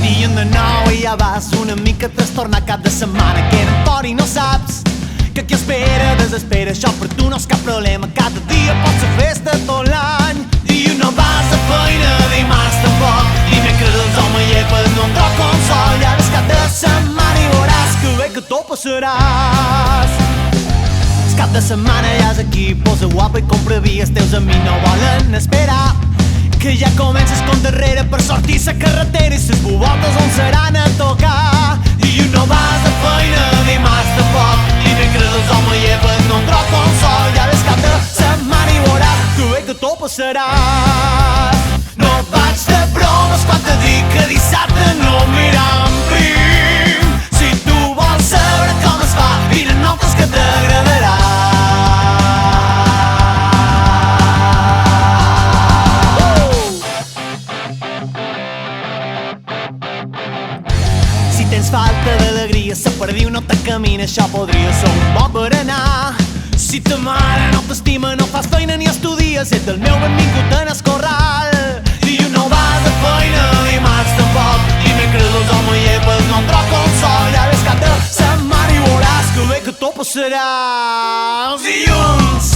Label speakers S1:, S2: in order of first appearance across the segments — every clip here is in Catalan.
S1: Dient de nou i ja vas una mica trastornat cap de setmana que era fora i no saps que qui espera desespera. Això per tu no és cap problema, cada dia pot ser festa tot l'any. Dilluns no vas a feina, dimarts tampoc, dimecres els homes llepes no em troc consol. I ara és cap de setmana i veuràs que bé que tot passaràs. És cap de setmana ja és aquí, posa guapa i compra vi. Els teus amics no volen esperar que ja comences com darrere per sortir sa carretera i ses bubotes on seran a tocar. Dilluns no vas a feina, dimarts tampoc, dimecres els homes llepes no em troc consol. I ara és cap de setmana i veuràs que bé que tot passarà. No vaig de bromes quan te dic que dissabte no miram prim. Si tu vols saber com es fa, vine nosaltres que t'agradarà. Si tens falta d'alegria, sa perdiu no te camina, això podria ser un bon berenar. Si ta mare no t'estima, no fas feina ni estudies, ets el meu benvingut en el corral. Dilluns no vas a feina, dimarts tampoc, dimecres els homes llepes no em troc consol. I ara és cap de setmana i veuràs que bé que tot passarà. Els dilluns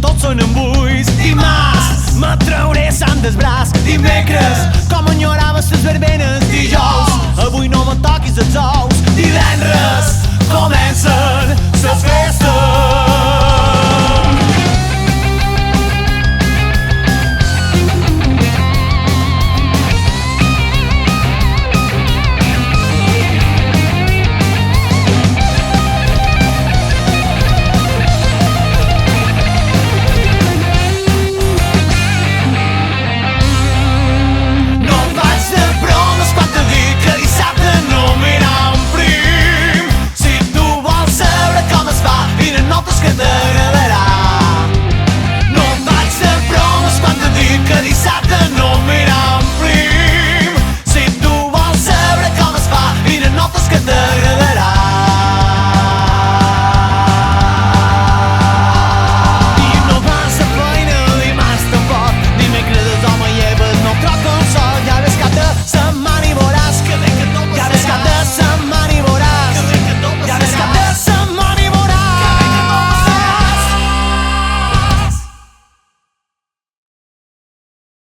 S1: tots són embuis, dimarts m'atrauré sant del braç, dimecres com enyorava ses verbenes, dijous avui no me toquis els ous, divendres comencen ses festes